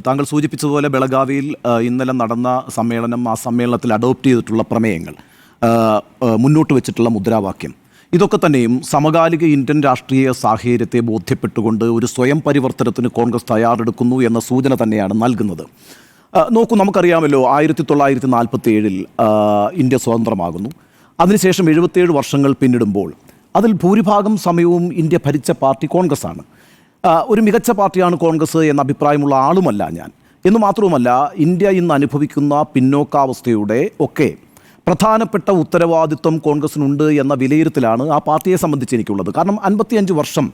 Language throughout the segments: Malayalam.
താങ്കൾ സൂചിപ്പിച്ചതുപോലെ ബെളഗാവിയിൽ ഇന്നലെ നടന്ന സമ്മേളനം, ആ സമ്മേളനത്തിൽ അഡോപ്റ്റ് ചെയ്തിട്ടുള്ള പ്രമേയങ്ങൾ, മുന്നോട്ട് വെച്ചിട്ടുള്ള മുദ്രാവാക്യം, ഇതൊക്കെ തന്നെയും സമകാലിക ഇന്ത്യൻ രാഷ്ട്രീയ സാഹചര്യത്തെ ബോധ്യപ്പെട്ടുകൊണ്ട് ഒരു സ്വയം പരിവർത്തനത്തിന് കോൺഗ്രസ് തയ്യാറെടുക്കുന്നു എന്ന സൂചന തന്നെയാണ് നൽകുന്നത്. നോക്കൂ, നമുക്കറിയാമല്ലോ 1947 ഇന്ത്യ സ്വതന്ത്രമാകുന്നു. അതിനുശേഷം 77 വർഷങ്ങൾ പിന്നിടുമ്പോൾ അതിൽ ഭൂരിഭാഗം സമയവും ഇന്ത്യ ഭരിച്ച പാർട്ടി കോൺഗ്രസ് ആണ്. ഒരു മികച്ച പാർട്ടിയാണ് കോൺഗ്രസ് എന്ന അഭിപ്രായമുള്ള ആളുമല്ല ഞാൻ. എന്ന് മാത്രവുമല്ല, ഇന്ത്യ ഇന്ന് അനുഭവിക്കുന്ന പിന്നോക്കാവസ്ഥയുടെ ഒക്കെ പ്രധാനപ്പെട്ട ഉത്തരവാദിത്വം കോൺഗ്രസിനുണ്ട് എന്ന വിലയിരുത്തലാണ് ആ പാർട്ടിയെ സംബന്ധിച്ച് എനിക്കുള്ളത്. കാരണം 55 വർഷം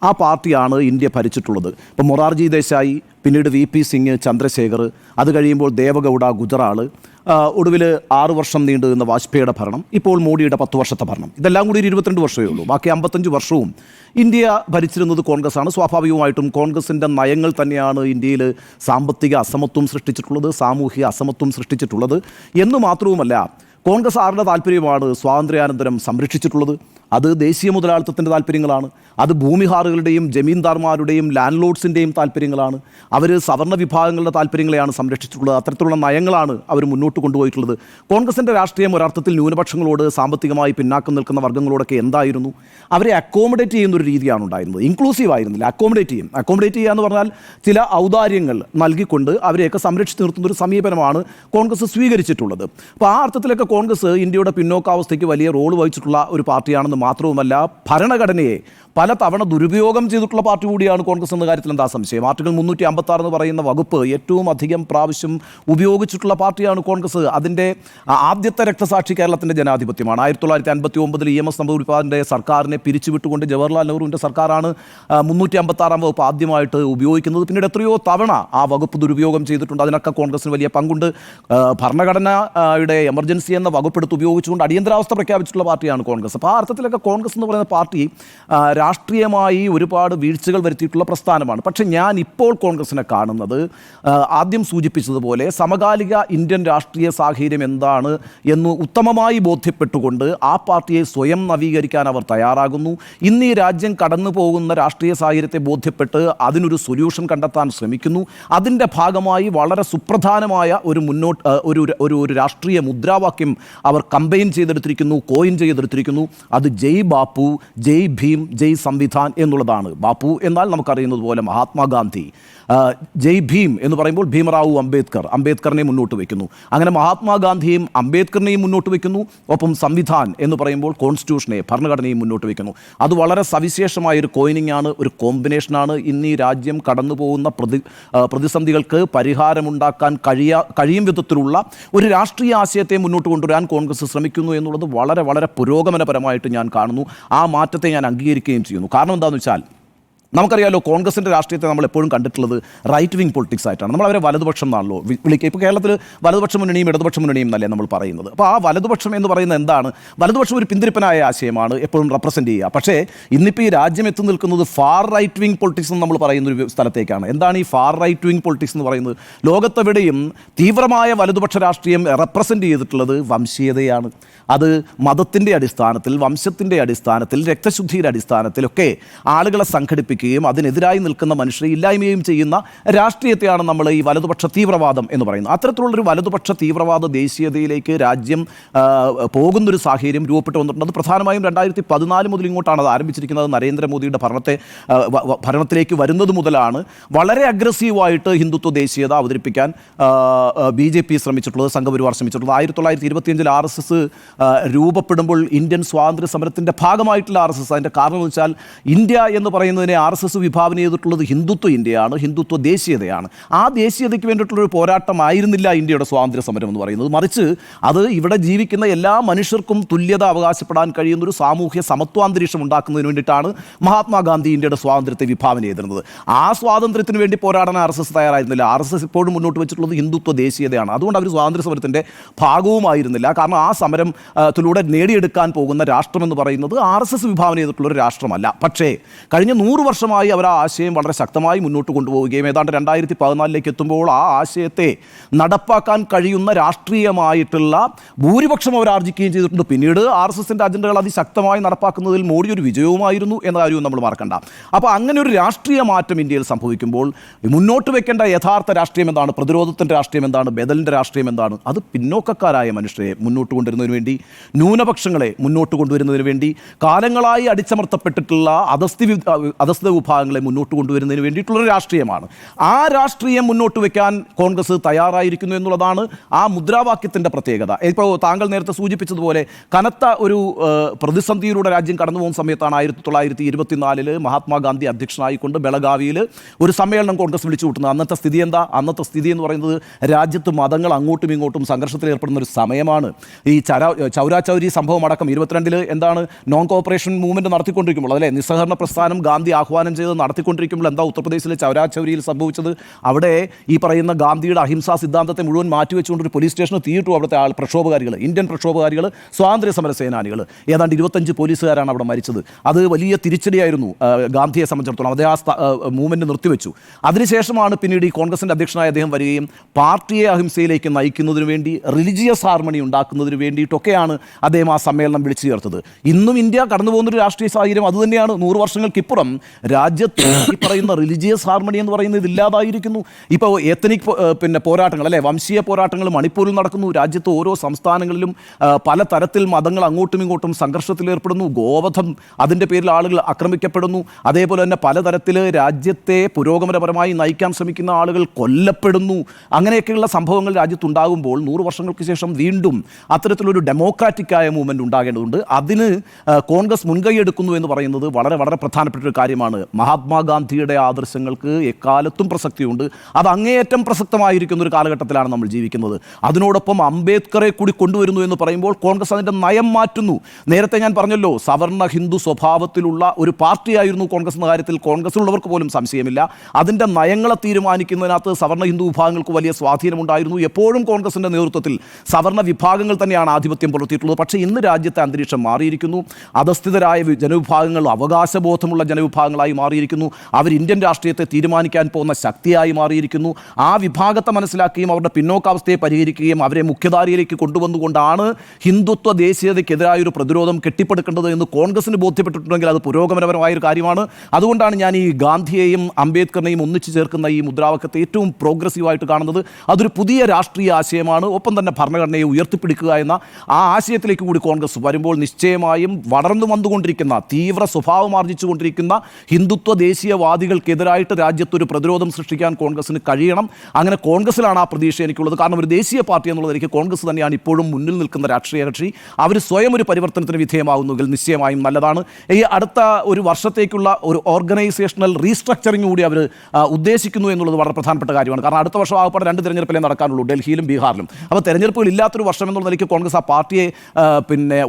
ആ പാർട്ടിയാണ് ഇന്ത്യ ഭരിച്ചിട്ടുള്ളത്. ഇപ്പോൾ മൊറാർജി ദേശായി, പിന്നീട് VP സിംഗ്, ചന്ദ്രശേഖർ, അത് കഴിയുമ്പോൾ ദേവഗൗഡ, ഗുജറാൾ, ഒടുവിൽ 6 വർഷം നീണ്ടു നിന്ന വാജ്പേയിയുടെ ഭരണം, ഇപ്പോൾ മോഡിയുടെ 10 വർഷത്തെ ഭരണം. ഇതെല്ലാം കൂടി 22 വർഷമേ ഉള്ളൂ. ബാക്കി 55 വർഷവും ഇന്ത്യ ഭരിച്ചിരുന്നത് കോൺഗ്രസ്സാണ്. സ്വാഭാവികമായിട്ടും കോൺഗ്രസിൻ്റെ നയങ്ങൾ തന്നെയാണ് ഇന്ത്യയിൽ സാമ്പത്തിക അസമത്വം സൃഷ്ടിച്ചിട്ടുള്ളത്, സാമൂഹിക അസമത്വം സൃഷ്ടിച്ചിട്ടുള്ളത്. എന്ന് മാത്രവുമല്ല, കോൺഗ്രസ് ആരുടെ താല്പര്യമാണ് സ്വാതന്ത്ര്യാനന്തരം സംരക്ഷിച്ചിട്ടുള്ളത്? അത് ദേശീയ മുതലാളിത്തത്തിൻ്റെ താല്പര്യങ്ങളാണ്. അത് ഭൂമിഹാറുകളുടെയും ജമീന്ദാർമാരുടെയും ലാൻഡ് ലോഡ്സിൻ്റെയും താല്പര്യങ്ങളാണ്. അവർ സവർണ്ണ വിഭാഗങ്ങളുടെ താല്പര്യങ്ങളെയാണ് സംരക്ഷിച്ചിട്ടുള്ളത്. അത്തരത്തിലുള്ള നയങ്ങളാണ് അവർ മുന്നോട്ട് കൊണ്ടുപോയിട്ടുള്ളത്. കോൺഗ്രസിൻ്റെ രാഷ്ട്രീയം ഒരർത്ഥത്തിൽ ന്യൂനപക്ഷങ്ങളോട്, സാമ്പത്തികമായി പിന്നാക്കം നിൽക്കുന്ന വർഗ്ഗങ്ങളോടൊക്കെ എന്തായിരുന്നു? അവരെ അക്കോമഡേറ്റ് ചെയ്യുന്നൊരു രീതിയാണ് ഉണ്ടായിരുന്നത്. ഇൻക്ലൂസീവ് ആയിരുന്നില്ല, അക്കോമഡേറ്റ് ചെയ്യുക എന്ന് പറഞ്ഞാൽ ചില ഔദാര്യങ്ങൾ നൽകിക്കൊണ്ട് അവരെയൊക്കെ സംരക്ഷിച്ച് നിർത്തുന്നൊരു സമീപനമാണ് കോൺഗ്രസ് സ്വീകരിച്ചിട്ടുള്ളത്. അപ്പോൾ ആ അർത്ഥത്തിലൊക്കെ കോൺഗ്രസ് ഇന്ത്യയുടെ പിന്നോക്കാവസ്ഥയ്ക്ക് വലിയ റോൾ വഹിച്ചിട്ടുള്ള ഒരു പാർട്ടിയാണെന്ന് മാത്രവുമല്ല, ഭരണഘടനയെ പല തവണ ദുരുപയോഗം ചെയ്തിട്ടുള്ള പാർട്ടി കൂടിയാണ് കോൺഗ്രസ് എന്ന കാര്യത്തിൽ എന്താ സംശയം? ആർട്ടിക്കിൾ 356 എന്ന് പറയുന്ന വകുപ്പ് ഏറ്റവും അധികം പ്രാവശ്യം ഉപയോഗിച്ചിട്ടുള്ള പാർട്ടിയാണ് കോൺഗ്രസ്. അതിൻ്റെ ആദ്യത്തെ രക്തസാക്ഷി കേരളത്തിൻ്റെ ജനാധിപത്യമാണ്. 1959 EMS നമ്പൂതിരിപ്പാടിൻ്റെ സർക്കാരിനെ പിരിച്ചുവിട്ടുകൊണ്ട് ജവഹർലാൽ നെഹ്റുവിൻ്റെ സർക്കാരാണ് 356 വകുപ്പ് ആദ്യമായിട്ട് ഉപയോഗിക്കുന്നത്. പിന്നീട് എത്രയോ തവണ ആ വകുപ്പ് ദുരുപയോഗം ചെയ്തിട്ടുണ്ട്. അതിനൊക്കെ കോൺഗ്രസിന് വലിയ പങ്കുണ്ട്. ഭരണഘടനയുടെ എമർജൻസി എന്ന വകുപ്പെടുത്ത് ഉപയോഗിച്ചുകൊണ്ട് അടിയന്തരാവസ്ഥ പ്രഖ്യാപിച്ചിട്ടുള്ള പാർട്ടിയാണ് കോൺഗ്രസ്. അപ്പോൾ ആ അർത്ഥത്തിലൊക്കെ കോൺഗ്രസ് എന്ന് പറയുന്ന പാർട്ടി രാഷ്ട്രീയമായി ഒരുപാട് വീഴ്ചകൾ വരുത്തിയിട്ടുള്ള പ്രസ്ഥാനമാണ്. പക്ഷേ ഞാൻ ഇപ്പോൾ കോൺഗ്രസിനെ കാണുന്നത് ആദ്യം സൂചിപ്പിച്ചതുപോലെ സമകാലിക ഇന്ത്യൻ രാഷ്ട്രീയ സാഹചര്യം എന്താണ് എന്ന് ഉത്തമമായി ബോധ്യപ്പെട്ടുകൊണ്ട് ആ പാർട്ടിയെ സ്വയം നവീകരിക്കാൻ അവർ തയ്യാറാകുന്നു. ഇന്ന് ഈ രാജ്യം കടന്നു പോകുന്ന രാഷ്ട്രീയ സാഹചര്യത്തെ ബോധ്യപ്പെട്ട് അതിനൊരു സൊല്യൂഷൻ കണ്ടെത്താൻ ശ്രമിക്കുന്നു. അതിൻ്റെ ഭാഗമായി വളരെ സുപ്രധാനമായ ഒരു രാഷ്ട്രീയ മുദ്രാവാക്യം അവർ കമ്പൈൻ ചെയ്തെടുത്തിരിക്കുന്നു, കോയിൻ ചെയ്തെടുത്തിരിക്കുന്നു. അത് ജയ് ബാപ്പു, ജയ് ഭീം, ജയ് സംവിധാൻ എന്നുള്ളതാണ്. ബാപ്പു എന്നാൽ നമുക്കറിയുന്നത് പോലെ മഹാത്മാഗാന്ധി, ജയ് ഭീം എന്ന് പറയുമ്പോൾ ഭീമറാവു അംബേദ്കറിനെ മുന്നോട്ട് വയ്ക്കുന്നു. അങ്ങനെ മഹാത്മാഗാന്ധിയും അംബേദ്കറിനെയും മുന്നോട്ട് വയ്ക്കുന്നു. ഒപ്പം സംവിധാൻ എന്ന് പറയുമ്പോൾ കോൺസ്റ്റിറ്റ്യൂഷനെ, ഭരണഘടനയും മുന്നോട്ട് വയ്ക്കുന്നു. അത് വളരെ സവിശേഷമായൊരു കോയിനിങ് ആണ്, ഒരു കോമ്പിനേഷനാണ്. ഇന്ന് ഈ രാജ്യം കടന്നു പോകുന്ന പ്രതിസന്ധികൾക്ക് പരിഹാരമുണ്ടാക്കാൻ കഴിയും വിധത്തിലുള്ള ഒരു രാഷ്ട്രീയ ആശയത്തെ മുന്നോട്ട് കൊണ്ടുവരാൻ കോൺഗ്രസ് ശ്രമിക്കുന്നു എന്നുള്ളത് വളരെ വളരെ പുരോഗമനപരമായിട്ട് ഞാൻ കാണുന്നു. ആ മാറ്റത്തെ ഞാൻ അംഗീകരിക്കുകയും ചെയ്യുന്നു. കാരണം എന്താണെന്ന് വെച്ചാൽ, നമുക്കറിയാമല്ലോ കോൺഗ്രസിൻ്റെ രാഷ്ട്രീയത്തെ നമ്മൾ എപ്പോഴും കണ്ടിട്ടുള്ളത് റൈറ്റ് വിങ് പൊളിറ്റിക്സ് ആയിട്ടാണ്. നമ്മൾ അവരെ വലതുപക്ഷം എന്നാണല്ലോ വിളിക്കുക. ഇപ്പോൾ കേരളത്തിൽ വലതുപക്ഷ മുന്നണിയും ഇടതുപക്ഷ മുന്നണിയും എന്നല്ലേ നമ്മൾ പറയുന്നത്. അപ്പോൾ ആ വലതുപക്ഷം എന്ന് പറയുന്നത് എന്താണ്? വലതുപക്ഷം ഒരു പിന്തിരിപ്പനായ ആശയമാണ് എപ്പോഴും റെപ്രസെൻറ്റ് ചെയ്യുക. പക്ഷേ ഇന്നിപ്പോൾ ഈ രാജ്യം എത്തി നിൽക്കുന്നത് ഫാർ റൈറ്റ് വിങ് പൊളിറ്റിക്സ് എന്ന് നമ്മൾ പറയുന്ന ഒരു സ്ഥലത്തേക്കാണ്. എന്താണ് ഈ ഫാർ റൈറ്റ് വിങ് പൊളിറ്റിക്സ് എന്ന് പറയുന്നത്? ലോകത്തെവിടെയും തീവ്രമായ വലതുപക്ഷ രാഷ്ട്രീയം റെപ്രസെൻറ്റ് ചെയ്തിട്ടുള്ളത് വംശീയതയാണ്. അത് മതത്തിൻ്റെ അടിസ്ഥാനത്തിൽ, വംശത്തിൻ്റെ അടിസ്ഥാനത്തിൽ, രക്തശുദ്ധിയുടെ അടിസ്ഥാനത്തിലൊക്കെ ആളുകളെ സംഘടിപ്പിക്കുകയും അതിനെതിരായി നിൽക്കുന്ന മനുഷ്യരെ ഇല്ലായ്മയും ചെയ്യുന്ന രാഷ്ട്രീയത്തെയാണ് നമ്മൾ ഈ വലതുപക്ഷ തീവ്രവാദം എന്ന് പറയുന്നത്. അത്തരത്തിലുള്ളൊരു വലതുപക്ഷ തീവ്രവാദ ദേശീയതയിലേക്ക് രാജ്യം പോകുന്നൊരു സാഹചര്യം രൂപപ്പെട്ടു വന്നിട്ടുണ്ട്. അത് പ്രധാനമായും 2014 മുതൽ ഇങ്ങോട്ടാണ് അത് ആരംഭിച്ചിരിക്കുന്നത്. നരേന്ദ്രമോദിയുടെ ഭരണത്തിലേക്ക് വരുന്നത് മുതലാണ് വളരെ അഗ്രസീവായിട്ട് ഹിന്ദുത്വ ദേശീയത അവതരിപ്പിക്കാൻ BJP ശ്രമിച്ചിട്ടുള്ളത്, സംഘപരിവാർ ശ്രമിച്ചിട്ടുള്ളത്. 1925 RSS രൂപപ്പെടുമ്പോൾ ഇന്ത്യൻ സ്വാതന്ത്ര്യ സമരത്തിൻ്റെ ഭാഗമായിട്ടുള്ള RSS, അതിൻ്റെ കാരണം എന്ന് വെച്ചാൽ ഇന്ത്യ എന്ന് പറയുന്നതിനെ RSS വിഭാവന ചെയ്തിട്ടുള്ളത് ഹിന്ദുത്വ ഇന്ത്യയാണ്, ഹിന്ദുത്വ ദേശീയതയാണ്. ആ ദേശീയതയ്ക്ക് വേണ്ടിയിട്ടുള്ളൊരു പോരാട്ടമായിരുന്നില്ല ഇന്ത്യയുടെ സ്വാതന്ത്ര്യ സമരം എന്ന് പറയുന്നത്. മറിച്ച് അത് ഇവിടെ ജീവിക്കുന്ന എല്ലാ മനുഷ്യർക്കും തുല്യത അവകാശപ്പെടാൻ കഴിയുന്നൊരു സാമൂഹ്യ സമത്വാന്തരീക്ഷം ഉണ്ടാക്കുന്നതിന് വേണ്ടിയിട്ടാണ് മഹാത്മാഗാന്ധി ഇന്ത്യയുടെ സ്വാതന്ത്ര്യത്തെ വിഭാവന ചെയ്തിരുന്നത്. ആ സ്വാതന്ത്ര്യത്തിന് വേണ്ടി പോരാടാൻ RSS തയ്യാറായിരുന്നില്ല. RSS ഇപ്പോഴും മുന്നോട്ട് വെച്ചിട്ടുള്ളത് ഹിന്ദുത്വ ദേശീയതയാണ്. അതുകൊണ്ട് അവർ സ്വാതന്ത്ര്യ സമരത്തിൻ്റെ ഭാഗവുമായിരുന്നില്ല. കാരണം ആ സമരത്തിലൂടെ നേടിയെടുക്കാൻ പോകുന്ന രാഷ്ട്രം എന്ന് പറയുന്നത് RSS വിഭാവന ചെയ്തിട്ടുള്ളൊരു രാഷ്ട്രമല്ല. പക്ഷേ കഴിഞ്ഞ 100 വർഷമായി അവർ ആ ആശയം വളരെ ശക്തമായി മുന്നോട്ട് കൊണ്ടുപോവുകയും ഏതാണ്ട് 2014 എത്തുമ്പോൾ ആ ആശയത്തെ നടപ്പാക്കാൻ കഴിയുന്ന രാഷ്ട്രീയമായിട്ടുള്ള ഭൂരിപക്ഷം അവർ ആർജിക്കുകയും ചെയ്തിട്ടുണ്ട്. പിന്നീട് RSSന്റെ അജണ്ടകൾ അതിശക്തമായി നടപ്പാക്കുന്നതിൽ മോഡി ഒരു വിജയവുമായിരുന്നു എന്ന കാര്യവും നമ്മൾ മറക്കണ്ട. അപ്പോൾ അങ്ങനെ ഒരു രാഷ്ട്രീയ മാറ്റം ഇന്ത്യയിൽ സംഭവിക്കുമ്പോൾ മുന്നോട്ട് വെക്കേണ്ട യഥാർത്ഥ രാഷ്ട്രീയം എന്താണ്, പ്രതിരോധത്തിൻ്റെ രാഷ്ട്രീയം എന്താണ്, ബദലിൻ്റെ രാഷ്ട്രീയം എന്താണ്? അത് പിന്നോക്കക്കാരായ മനുഷ്യരെ മുന്നോട്ട് കൊണ്ടുവരുന്നതിന് വേണ്ടി, ന്യൂനപക്ഷങ്ങളെ മുന്നോട്ട് കൊണ്ടുവരുന്നതിന് വേണ്ടി, കാലങ്ങളായി അടിച്ചമർത്തപ്പെട്ടിട്ടുള്ള അധസ്ഥിത വിഭാഗങ്ങളെ മുന്നോട്ട് കൊണ്ടുവരുന്നതിന് വേണ്ടിയിട്ടുള്ളൊരു രാഷ്ട്രീയമാണ്. ആ രാഷ്ട്രീയം മുന്നോട്ട് വെക്കാൻ കോൺഗ്രസ് തയ്യാറായിരിക്കുന്നു എന്നുള്ളതാണ് ആ മുദ്രാവാക്യത്തിൻ്റെ പ്രത്യേകത. ഇപ്പോൾ താങ്കൾ നേരത്തെ സൂചിപ്പിച്ചതുപോലെ കനത്ത ഒരു പ്രതിസന്ധിയിലൂടെ രാജ്യം കടന്നു പോകുന്ന സമയത്താണ് 1924 മഹാത്മാഗാന്ധി അധ്യക്ഷനായിക്കൊണ്ട് ബെളഗാവിയിൽ ഒരു സമ്മേളനം കോൺഗ്രസ് വിളിച്ചു കൂട്ടുന്നത്. അന്നത്തെ സ്ഥിതി എന്താ? അന്നത്തെ സ്ഥിതി എന്ന് പറയുന്നത് രാജ്യത്ത് മതങ്ങൾ അങ്ങോട്ടും ഇങ്ങോട്ടും സംഘർഷത്തിൽ ഏർപ്പെടുന്ന ഒരു സമയമാണ്. ഈ ചൗരാചൗരി സംഭവം അടക്കം 22 എന്താണ് നോൺ കോപ്പറേഷൻ മൂവ്മെൻറ്റ് നടത്തിക്കൊണ്ടിരിക്കുമ്പോൾ, അതല്ലേ നിസ്സഹകരണ പ്രസ്ഥാനം ഗാന്ധി ആഹ്വാനം ചെയ്ത് നടത്തിക്കൊണ്ടിരിക്കുമ്പോൾ എന്താ ഉത്തർപ്രദേശിലെ ചൗരാചൗരിയിൽ സംഭവിച്ചത്? അവിടെ ഈ പറയുന്ന ഗാന്ധിയുടെ അഹിംസാ സിദ്ധാന്തത്തെ മുഴുവൻ മാറ്റിവെച്ചുകൊണ്ട് ഒരു പോലീസ് സ്റ്റേഷന് തീയിട്ടു. അവിടുത്തെ പ്രക്ഷോഭകാരികൾ, ഇന്ത്യൻ പ്രക്ഷോഭകാരികൾ, സ്വാതന്ത്ര്യ സമര സേനാനികൾ, ഏതാണ്ട് 25 പോലീസുകാരാണ് അവിടെ മരിച്ചത്. അത് വലിയ തിരിച്ചടിയായിരുന്നു ഗാന്ധിയെ സംബന്ധിച്ചിടത്തോളം. അദ്ദേഹം ആ മൂവ്മെൻറ്റ് നിർത്തിവെച്ചു. അതിനുശേഷമാണ് പിന്നീട് ഈ കോൺഗ്രസിൻ്റെ അധ്യക്ഷനായ അദ്ദേഹം വരികയും പാർട്ടിയെ അഹിംസയിലേക്ക് നയിക്കുന്നതിന് വേണ്ടി, റിലീജിയസ് ഹാർമണി ഉണ്ടാക്കുന്നതിന് വേണ്ടിയിട്ടൊക്കെയാണ് അദ്ദേഹം ആ സമ്മേളനം വിളിച്ചു ചേർത്തത്. ഇന്നും ഇന്ത്യ കടന്നു പോകുന്നൊരു രാഷ്ട്രീയ സാഹചര്യം അതുതന്നെയാണ്. 100 വർഷങ്ങൾക്കിപ്പുറം രാജ്യത്ത് ഈ പറയുന്ന റിലീജിയസ് ഹാർമണി എന്ന് പറയുന്നത് ഇല്ലാതായിരിക്കുന്നു. ഇപ്പോൾ എത്തനിക് പോരാട്ടങ്ങൾ, അല്ലേ, വംശീയ പോരാട്ടങ്ങൾ മണിപ്പൂരിൽ നടക്കുന്നു. രാജ്യത്ത് ഓരോ സംസ്ഥാനങ്ങളിലും പല തരത്തിൽ മതങ്ങൾ അങ്ങോട്ടും ഇങ്ങോട്ടും സംഘർഷത്തിലേർപ്പെടുന്നു. ഗോവധം, അതിൻ്റെ പേരിൽ ആളുകൾ ആക്രമിക്കപ്പെടുന്നു. അതേപോലെ തന്നെ പലതരത്തിൽ രാജ്യത്തെ പുരോഗമനപരമായി നയിക്കാൻ ശ്രമിക്കുന്ന ആളുകൾ കൊല്ലപ്പെടുന്നു. അങ്ങനെയൊക്കെയുള്ള സംഭവങ്ങൾ രാജ്യത്തുണ്ടാകുമ്പോൾ 100 വർഷങ്ങൾക്ക് ശേഷം വീണ്ടും അത്തരത്തിലൊരു ഡെമോക്രാറ്റിക്കായ മൂവ്മെൻറ്റ് ഉണ്ടാകേണ്ടതുണ്ട്. അതിന് കോൺഗ്രസ് മുൻകൈയെടുക്കുന്നു എന്ന് പറയുന്നത് വളരെ വളരെ പ്രധാനപ്പെട്ട ഒരു കാര്യമാണ്. മഹാത്മാഗാന്ധിയുടെ ആദർശങ്ങൾക്ക് എക്കാലത്തും പ്രസക്തിയുണ്ട്. അത് അങ്ങേയറ്റം പ്രസക്തമായിരിക്കുന്ന ഒരു കാലഘട്ടത്തിലാണ് നമ്മൾ ജീവിക്കുന്നത്. അതിനോടൊപ്പം അംബേദ്കറെ കൂടി കൊണ്ടുവരുന്നു എന്ന് പറയുമ്പോൾ കോൺഗ്രസ് അതിൻ്റെ നയം മാറ്റുന്നു. നേരത്തെ ഞാൻ പറഞ്ഞല്ലോ, സവർണ ഹിന്ദു സ്വഭാവത്തിലുള്ള ഒരു പാർട്ടിയായിരുന്നു കോൺഗ്രസ് എന്ന കാര്യത്തിൽ കോൺഗ്രസിലുള്ളവർക്ക് പോലും സംശയമില്ല. അതിൻ്റെ നയങ്ങളെ തീരുമാനിക്കുന്നതിനകത്ത് സവർണ ഹിന്ദു വിഭാഗങ്ങൾക്ക് വലിയ സ്വാധീനമുണ്ടായിരുന്നു. എപ്പോഴും കോൺഗ്രസിൻ്റെ നേതൃത്വത്തിൽ സവർണ വിഭാഗങ്ങൾ തന്നെയാണ് ആധിപത്യം പുലർത്തിയിട്ടുള്ളത്. പക്ഷേ ഇന്ന് രാജ്യത്തെ അന്തരീക്ഷം മാറിയിരിക്കുന്നു. അധസ്ഥിതരായ ജനവിഭാഗങ്ങൾ അവകാശബോധമുള്ള ജനവിഭാഗങ്ങളായി മാറിയിരിക്കുന്നു. അവർ ഇന്ത്യൻ രാഷ്ട്രീയത്തെ തീരുമാനിക്കാൻ പോകുന്ന ശക്തിയായി മാറിയിരിക്കുന്നു. ആ വിഭാഗത്തെ മനസ്സിലാക്കുകയും അവരുടെ പിന്നോക്കാവസ്ഥയെ പരിഹരിക്കുകയും അവരെ മുഖ്യധാരയിലേക്ക് കൊണ്ടുവന്നുകൊണ്ടാണ് ഹിന്ദുത്വ ദേശീയതയ്ക്കെതിരായൊരു പ്രതിരോധം കെട്ടിപ്പടുക്കേണ്ടത് എന്ന് കോൺഗ്രസിന് ബോധ്യപ്പെട്ടിട്ടുണ്ടെങ്കിൽ അത് പുരോഗമനപരമായൊരു കാര്യമാണ്. അതുകൊണ്ടാണ് ഞാൻ ഈ ഗാന്ധിയെയും അംബേദ്കറിനെയും ഒന്നിച്ചു ചേർക്കുന്ന ഈ മുദ്രാവാക്യത്തെ ഏറ്റവും പ്രോഗ്രസീവായിട്ട് കാണുന്നത്. അതൊരു പുതിയ രാഷ്ട്രീയ ആശയമാണ്. ഒപ്പം തന്നെ ഭരണഘടനയെ ഉയർത്തിപ്പിടിക്കുക എന്ന ആ ആശയത്തിലേക്ക് കൂടി കോൺഗ്രസ് വരുമ്പോൾ നിശ്ചയമായും വളർന്നു വന്നുകൊണ്ടിരിക്കുന്ന, തീവ്ര സ്വഭാവം ആർജിച്ചുകൊണ്ടിരിക്കുന്ന ഹിന്ദുത്വ ദേശീയവാദികൾക്കെതിരായിട്ട് രാജ്യത്തൊരു പ്രതിരോധം സൃഷ്ടിക്കാൻ കോൺഗ്രസിന് കഴിയണം. അങ്ങനെ കോൺഗ്രസിലാണ് ആ പ്രതീക്ഷ എനിക്കുള്ളത്. കാരണം ഒരു ദേശീയ പാർട്ടി എന്നുള്ളതിലേക്ക് കോൺഗ്രസ് തന്നെയാണ് ഇപ്പോഴും മുന്നിൽ നിൽക്കുന്ന രാഷ്ട്രീയ കക്ഷി. അവർ സ്വയം ഒരു പരിവർത്തനത്തിന് വിധേയമാകുന്നെങ്കിൽ നിശ്ചയമായും നല്ലതാണ്. ഈ അടുത്ത ഒരു വർഷത്തേക്കുള്ള ഒരു ഓർഗനൈസേഷണൽ റീസ്ട്രക്ചറിങ് കൂടി അവർ ഉദ്ദേശിക്കുന്നു എന്നുള്ളത് വളരെ പ്രധാനപ്പെട്ട കാര്യമാണ്. കാരണം അടുത്ത വർഷം ആകപ്പാടെ 2 തെരഞ്ഞെടുപ്പിലേ നടക്കാനുള്ളൂ, ഡൽഹിയിലും ബീഹാറിലും. അപ്പോൾ തെരഞ്ഞെടുപ്പുകൾ ഇല്ലാത്തൊരു വർഷം എന്നുള്ള നിലയ്ക്ക് കോൺഗ്രസ് ആ പാർട്ടിയെ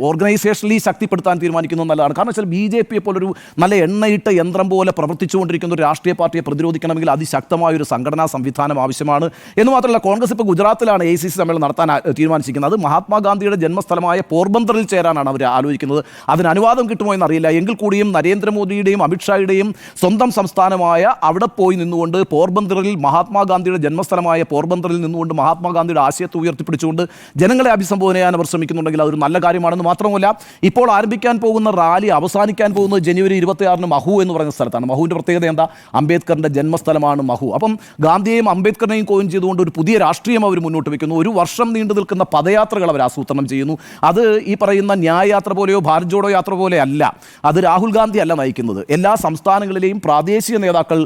ഓർഗനൈസേഷനലി ശക്തിപ്പെടുത്താൻ തീരുമാനിക്കുന്നത് നല്ലതാണ്. കാരണം വെച്ചാൽ BJP പോലൊരു നല്ല എണ്ണയിട്ട യന്ത്രം പോലെ പ്രവർത്തിച്ചുകൊണ്ടിരിക്കുന്ന ഒരു രാഷ്ട്രീയ പാർട്ടിയെ പ്രതിരോധിക്കണമെങ്കിൽ അതിശക്തമായൊരു സംഘടനാ സംവിധാനം ആവശ്യമാണ്. എന്ന് മാത്രമല്ല, കോൺഗ്രസ് ഇപ്പോൾ ഗുജറാത്തിലാണ് AICC സമ്മേളനം നടത്താൻ തീരുമാനിച്ചിരിക്കുന്നത്. അത് മഹാത്മാഗാന്ധിയുടെ ജന്മസ്ഥലമായ പോർബന്തറിൽ ചേരാനാണ് അവർ ആലോചിക്കുന്നത്. അതിന് അനുവാദം കിട്ടുമോ എന്നറിയില്ല. എങ്കിൽ കൂടിയും നരേന്ദ്രമോദിയുടെയും അമിത്ഷായുടെയും സ്വന്തം സംസ്ഥാനമായ അവിടെ പോയി നിന്നുകൊണ്ട് പോർബന്തറിൽ, മഹാത്മാഗാന്ധിയുടെ ജന്മസ്ഥലമായ പോർബന്തറിൽ നിന്നുകൊണ്ട് മഹാത്മാഗാന്ധിയുടെ ആശയത്തെ ഉയർത്തിപ്പിടിച്ചുകൊണ്ട് ജനങ്ങളെ അഭിസംബോധന ചെയ്യാൻ അവർ ശ്രമിക്കുന്നുണ്ടെങ്കിൽ അതൊരു നല്ല കാര്യമാണെന്ന് മാത്രമല്ല, ഇപ്പോൾ ആരംഭിക്കാൻ പോകുന്ന റാലി അവസാനിക്കാൻ പോകുന്നത് ജനുവരി 26 മഹു എന്ന് പറയുന്ന സ്ഥലത്താണ്. മഹുവിൻ്റെ പ്രത്യേകത എന്താ? അംബേദ്കറിൻ്റെ ജന്മസ്ഥലമാണ് മഹു. അപ്പം ഗാന്ധിയെയും അംബേദ്കറിനെയും കോയിൻ ചെയ്തുകൊണ്ട് ഒരു പുതിയ രാഷ്ട്രീയം അവർ മുന്നോട്ട് വയ്ക്കുന്നു. 1 വർഷം നീണ്ടു നിൽക്കുന്ന പദയാത്രകൾ അവർ ആസൂത്രണം ചെയ്യുന്നു. അത് ഈ പറയുന്ന ന്യായ യാത്ര പോലെയോ ഭാരത് ജോഡോ യാത്ര പോലെ അല്ല. അത് രാഹുൽ ഗാന്ധി അല്ല നയിക്കുന്നത്. എല്ലാ സംസ്ഥാനങ്ങളിലെയും പ്രാദേശിക നേതാക്കൾ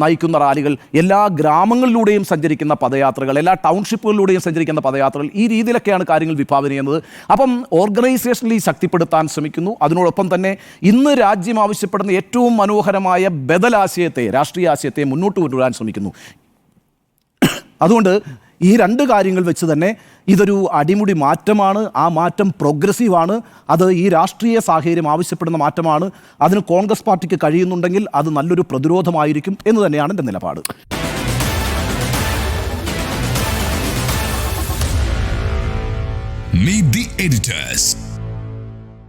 നയിക്കുന്ന റാലികൾ, എല്ലാ ഗ്രാമങ്ങളിലൂടെയും സഞ്ചരിക്കുന്ന പദയാത്രകൾ, എല്ലാ ടൗൺഷിപ്പുകളിലൂടെയും സഞ്ചരിക്കുന്ന പദയാത്രകൾ, ഈ രീതിയിലൊക്കെയാണ് കാര്യങ്ങൾ വിഭാവന ചെയ്യുന്നത്. അപ്പം ഓർഗനൈസേഷനലി ശക്തിപ്പെടുത്താൻ ശ്രമിക്കുന്നു. അതിനോടൊപ്പം തന്നെ ഇന്ന് രാജ്യം ആവശ്യപ്പെടുന്ന ഏറ്റവും മനോഹരമായ ബദലാശയത്തെ, രാഷ്ട്രീയ ആശയത്തെ മുന്നോട്ട് കൊണ്ടുവരാൻ ശ്രമിക്കുന്നു. അതുകൊണ്ട് ഈ 2 കാര്യങ്ങൾ വെച്ച് തന്നെ ഇതൊരു അടിമുടി മാറ്റമാണ്. ആ മാറ്റം പ്രോഗ്രസീവാണ്. അത് ഈ രാഷ്ട്രീയ സാഹചര്യം ആവശ്യപ്പെടുന്ന മാറ്റമാണ്. അതിന് കോൺഗ്രസ് പാർട്ടിക്ക് കഴിയുന്നുണ്ടെങ്കിൽ അത് നല്ലൊരു പ്രതിരോധമായിരിക്കും എന്ന് തന്നെയാണ് എൻ്റെ നിലപാട്. Meet the editors.